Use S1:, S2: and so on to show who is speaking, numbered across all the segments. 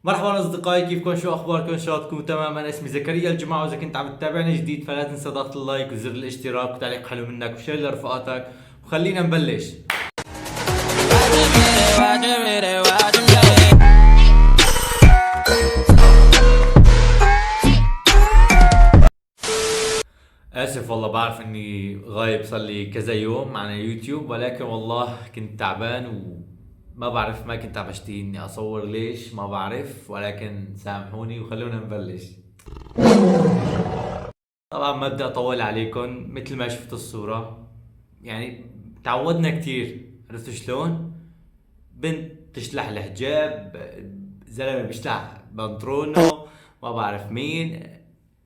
S1: مرحبا اصدقائي، كيفكم؟ شو اخباركم؟ ان شاء الله تكونوا تمام. انا اسمي زكريا الجماعه، واذا كنت عم تتابعني جديد فلا تنسى ضغط اللايك وزر الاشتراك وتعليق حلو منك وشير لرفقاتك، وخلينا نبلش. اسف والله، بعرف اني غايب صار لي كذا يوم عن اليوتيوب، ولكن والله كنت تعبان وما بعرف، ما كنت عم بشتهي اني اصور. ليش ما بعرف، ولكن سامحوني وخلونا نبلش. طبعا ما بدي اطول عليكم، مثل ما شفتوا الصورة يعني تعودنا كتير. عرفتوا شلون؟ بنت تشلح الحجاب، زلمة بيشلح بنطرونه، ما بعرف مين.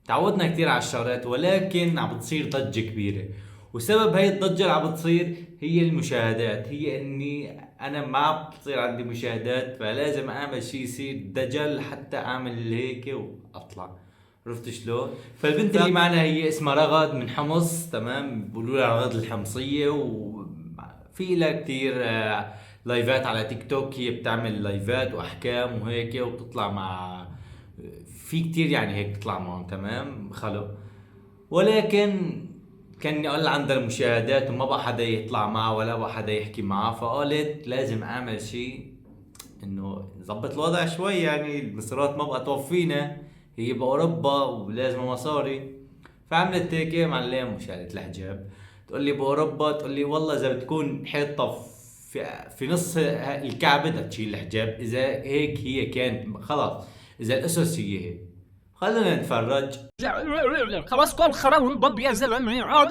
S1: تعودنا كتير على الشغلات، ولكن عم بتصير ضجة كبيرة. وسبب هاي الضجة اللي عم بتصير هي المشاهدات، هي اني انا ما عم بتصير عندي مشاهدات، فلازم اعمل شي يصير دجل حتى اعمل هيك واطلع. عرفت شلون؟ فالبنت اللي معنا هي اسمها رغد من حمص، تمام؟ بيقولوا لها رغد الحمصية، وفي لها كتير لايفات على تيك توك. هي بتعمل لايفات واحكام وهيك، وبتطلع مع في كتير يعني هيك بتطلع معهم، تمام؟ خلو. ولكن كان يقل عندها المشاهدات وما بقى حدا يطلع معه ولا بقى حدا يحكي معه، فقالت لازم اعمل شيء انه نظبط الوضع شوي. يعني المصارات ما بقى توفينا، هي باوروبا ولازم مصاري. فعملت هيك معلم مشاهدة الحجاب. تقول لي باوروبا، تقول لي والله اذا بتكون حيطه في نص الكعبة بدها تشيل الحجاب. اذا هيك هي كانت خلاص، اذا الاسس هي هيك. خلونا نتفرج.
S2: خلاص كل خراب باب يا زلمه.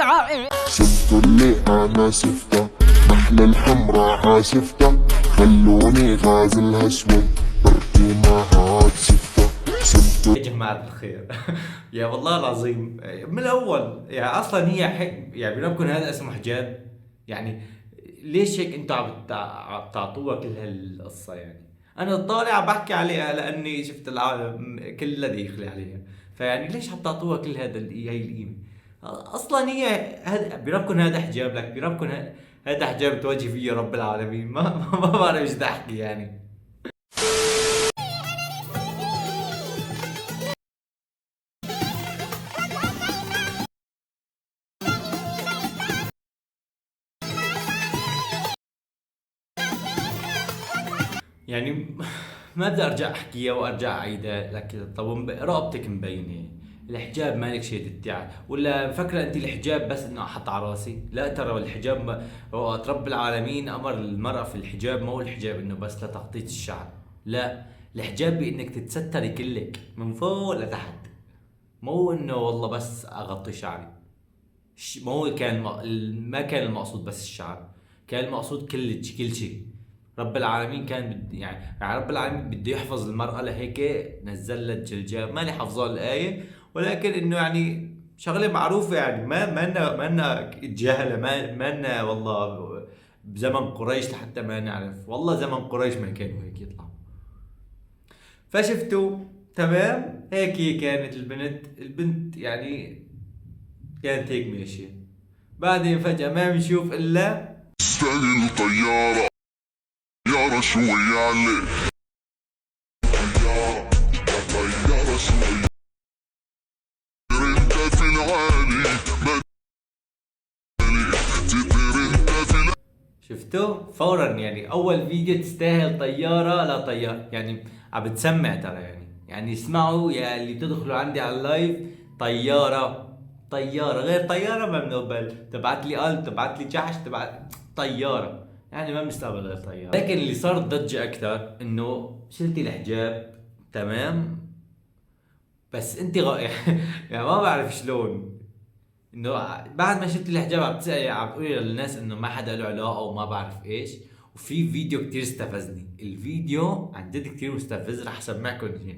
S3: شفتوا اللي انا شفته، محلى الحمرا عاشفته، خلوني غازلها شوي، بركي ما عاد شفته. شفتوا
S1: يا جماعة الخير يا والله العظيم من الأول يعني أصلا هي يعني بنبكن هذا اسمه حجاب يعني. ليش هيك أنتوا عم تعطوها كل هالقصة؟ يعني أنا طالع عم بحكي عليها لأني شفت العالم كلها داخلة عليها، فيعني ليش عم تعطوها كل هاي القيمة؟ أصلا هي هذا بنبكن هذا حجاب لك، بنبكن هذا حجاب توجه فيه رب العالمين. ما بعرف ايش بدي احكي يعني. يعني ما بدي ارجع احكيها وارجع اعيدها لك. طب رقبتك مبينه، الحجاب مالك شيء يعني، ولا مفكره انت الحجاب بس انه احط على راسي؟ لا ترى الحجاب هو رب العالمين امر المراه في الحجاب. ما هو الحجاب انه بس لتغطيه الشعر، لا، الحجاب بانك تتستري كلك من فوق لتحت. مو انه والله بس اغطي شعري. ما هو ما كان المقصود بس الشعر، كان المقصود كل شيء. رب العالمين كان يعني رب العالمين بده يحفظ المرأة، لهيك نزل لها الجلجاب. ماني حافظها الآية، ولكن انه يعني شغلة معروفة. يعني ما جهلة، ما والله بزمن قريش لحتى ما نعرف. والله زمن قريش ما كانوا هيك يطلعوا. فشفتوا، تمام؟ هيك هي كانت البنت يعني كانت هيك ماشية. بعدين فجأة ما بنشوف إلا
S3: تستاهل طيارة، طيارة شوي عليك، طيارة طيارة شوي، انت في العالي تطير انت في
S1: شفتوا فورا. يعني أول فيديو تستاهل طيارة لا طيارة، يعني عم بتسمع ترى. يعني اسمعوا يا اللي تدخلوا عندي على اللايف. طيارة، طيارة غير طيارة ما بنقبل. تبعت لي قلب، تبعت لي جحش، تبعت طيارة، يعني ما بنستقبل غير طيارة. لكن اللي صار ضجة أكثر إنه شلتي الحجاب، تمام؟ بس انت يعني ما بعرف شلون انه بعد ما شفت الحجاب عم تسألي، عم تقولي للناس انه ما حدا له علاقه وما بعرف ايش. وفي فيديو كتير استفزني، الفيديو عن جد كتير مستفز، رح اسمعكم اياه.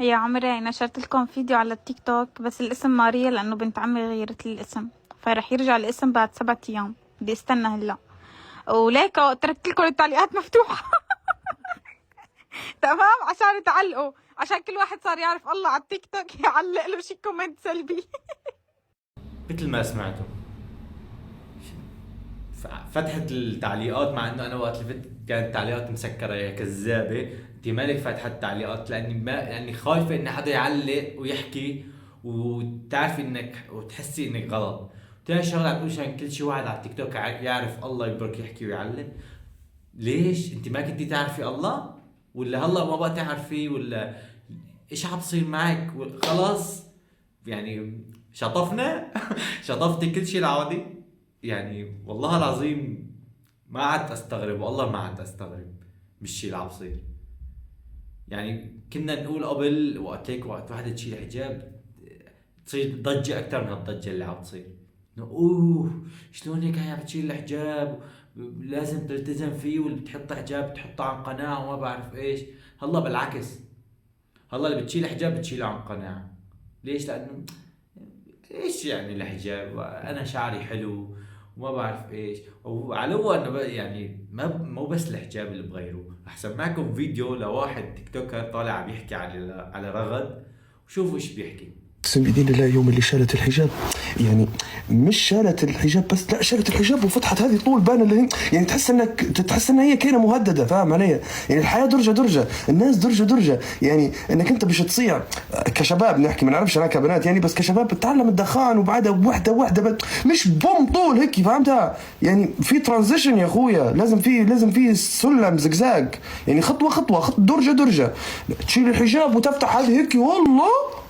S4: يا عمري نشرت لكم فيديو على التيك توك، بس الاسم ماريا لانه بنت عمي غيرت لي الاسم، فرح يرجع الاسم بعد 7 ايام. بدي استنى هلا، وليك تركت لكم التعليقات مفتوحه تمام، عشان تعلقوا، عشان كل واحد صار يعرف الله على التيك توك يعلق له شي كومنت سلبي
S1: مثل ما سمعتوا، فتحت التعليقات، مع انه انا وقت اللي فتت كانت التعليقات مسكره يا كذابه. انت مالك فاتحه التعليقات؟ لاني خايفه ان حدا يعلق ويحكي وتعرفي انك وتحسي انك غلط. تاني شغله عم تقول عشان كل شي واحد على التيك توك يعرف الله يبارك يحكي ويعلم. ليش انت ما كنتي تعرفي الله؟ ولا هلا ما بقى تعرفيه؟ ولا ايش عم بصير معك؟ خلاص يعني شطفنا شطفتي كل شيء العادي. يعني والله العظيم ما عدت استغرب، والله ما عدت استغرب بالشيء اللي عم بصير. يعني كنا نقول قبل وقت هيك وقت واحدة تشيل حجاب تصير ضجة أكثر من الضجة اللي عم تصير. إنه أوه شلون هيك هي عم تشيل الحجاب، لازم تلتزم فيه، واللي بتحط حجاب بتحطه عن قناعة وما بعرف إيش. هلا بالعكس، هلا اللي بتشيل حجاب بتشيله عن قناعة. ليش؟ لأنه ايش يعني الحجاب؟ انا شعري حلو وما بعرف ايش. وعلو انه يعني ما مو بس الحجاب اللي بغيره. احسن معكم فيديو لواحد تيك توكر طالع عم يحكي على رغد، وشوفوا ايش بيحكي.
S5: اقسم بدين الله يوم اللي شالت الحجاب، يعني مش شالت الحجاب بس، لا شالت الحجاب وفتحت هذه طول بان اللي هي يعني تحس ان هي كينه مهدده، فاهم علي؟ يعني الحياه درجه درجه، الناس درجه درجه، يعني انك انت مش تصيع كشباب نحكي، ما نعرفش انا كبنات يعني، بس كشباب بتتعلم الدخان وبعدها وحده مش بوم طول هيك، فهمتها؟ يعني في ترانزيشن يا اخويا، لازم في سلم زقزاق، يعني خطوه خطوه درجه درجه. تشيل الحجاب وتفتح هذه هيك، والله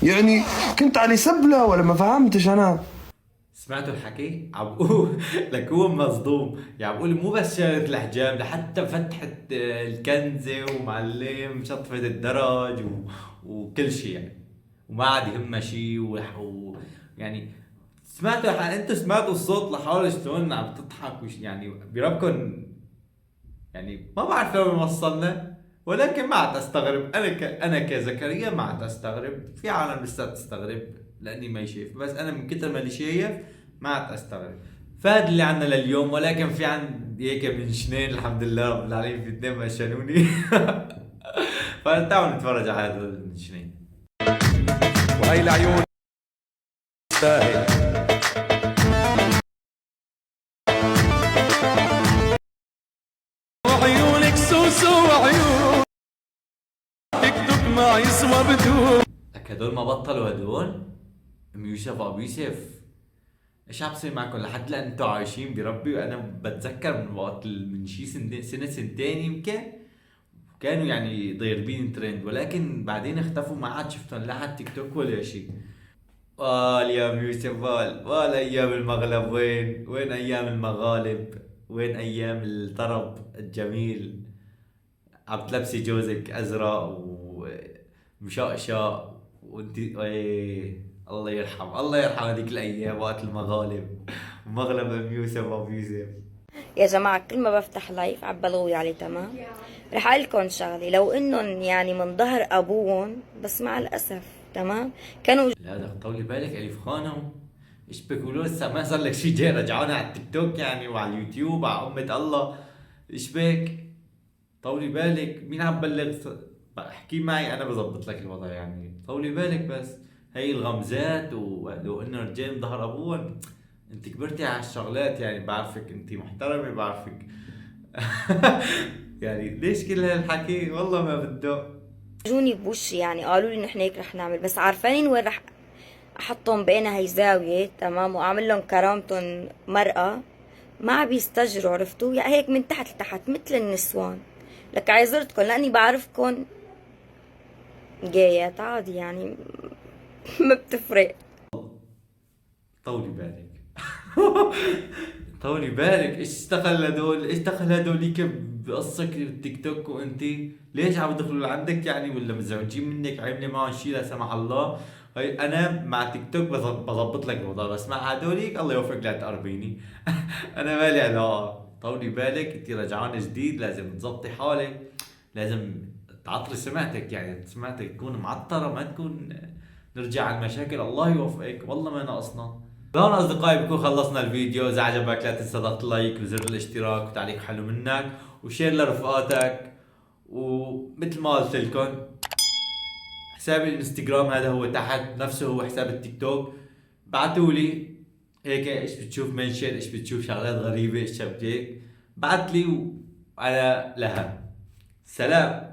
S5: يعني كنت علي سبلة ولا ما فهمتش انا.
S1: سمعتوا الحكي؟ عم بقول لك هو مصدوم، يعني بقول مو بس شالت الحجاب، لحتى فتحت الكنزة ومعلم شطفت الدرج وكل شيء يعني، وما عاد يهمها شيء يعني سمعتوا انتوا سمعتوا الصوت لحالي شلون عم تضحك يعني بربكن. يعني ما بعرف لو وصلنا، ولكن ما عاد استغرب. انا كزكريا ما عاد استغرب. في عالم لسه تستغرب لاني ما شايف، بس انا من كثر ما اللي شايف ما عاد استغرب. فهذا اللي عنا لليوم. ولكن في عندي هيك من شنين الحمد لله رب العالمين، في اثنين ما شانوني فتعالوا نتفرج على هذول من شنين.
S6: وهي العيون تستاهل. وعيونك سوسو وعيون تيك توك ما يسوى بدون.
S1: لك هدول ما بطلوا هدول. ام يوسف وابو يوسف ايش عم بصير معكم لحد الان؟ انتوا عايشين بربي. وانا بتذكر من وقت من شي سنه سنتين يمكن كانوا يعني ضاربين ترند، ولكن بعدين اختفوا، ما عاد شفتهم لا على التيك توك ولا شيء. يا ام يوسف وال ايام المغلب، وين ايام المغالب، وين ايام الطرب الجميل. عم تلبسي جوزك ازرق ومشقشق وانت الله يرحم هذيك الايام وقت المغالب ومغلب ام يوسف وابو يوسف.
S7: يا جماعة كل ما بفتح لايف عم بلغوي عليه، تمام؟ رح اقول لكم شغلة، لو انهم يعني من ظهر ابوهم، بس مع الاسف تمام كانوا.
S1: لا ده طولي بالك الف خانم، ايش بيقولوا لسه ما صار لك شيء جاي رجعونا على التيك توك يعني وعلى اليوتيوب على امة الله. ايش بك؟ طولي بالك. مين عم بلغ؟ احكي معي انا بظبط لك الوضع يعني. طولي بالك بس. هي الغمزات ولو انه رجال من ظهر ابوهم، انت كبرتي على الشغلات يعني. بعرفك انت محترمة، بعرفك يعني ليش كل هالحكي؟ والله ما بده.
S7: جوني بوشي يعني قالوا لي نحن هيك رح نعمل، بس عارفين وين رح احطهم بين هاي زاوية، تمام، واعمل لهم كرامتهم مرأة. ما عم بيستجروا، عرفتوا؟ يعني هيك من تحت لتحت مثل النسوان. لك عذرتكم لاني بعرفكم جايات عادي يعني ما بتفرق.
S1: طولي بالك طولي بالك. ايش دخل هدول؟ ايش دخل هدوليك بقصك التيك توك؟ وانت ليش عم يدخلوا لعندك يعني؟ ولا مزعجين منك عامله معهم شيء لا سمح الله؟ هي انا مع تيك توك بظبط لك الوضع، بس مع هدوليك الله يوفقك لا تقربيني انا مالي علاقه. طولي بالك، انت رجعانه جديد، لازم تظبطي حالك، لازم تعطري سمعتك يعني. سمعتك تكون معطره، ما تكون نرجع على المشاكل. الله يوفقك، والله ما ناقصنا. لهون اصدقائي بكون خلصنا الفيديو. اذا عجبك لا تنسى ضغط لايك وزر الاشتراك وتعليق حلو منك وشير لرفقاتك. ومثل ما قلت لكم حسابي الانستغرام هذا هو تحت، نفسه هو حساب التيك توك. بعتولي هيك ايش بتشوف منشن، ايش بتشوف شغلات غريبة، ايش هيك بعت لي على لها. سلام.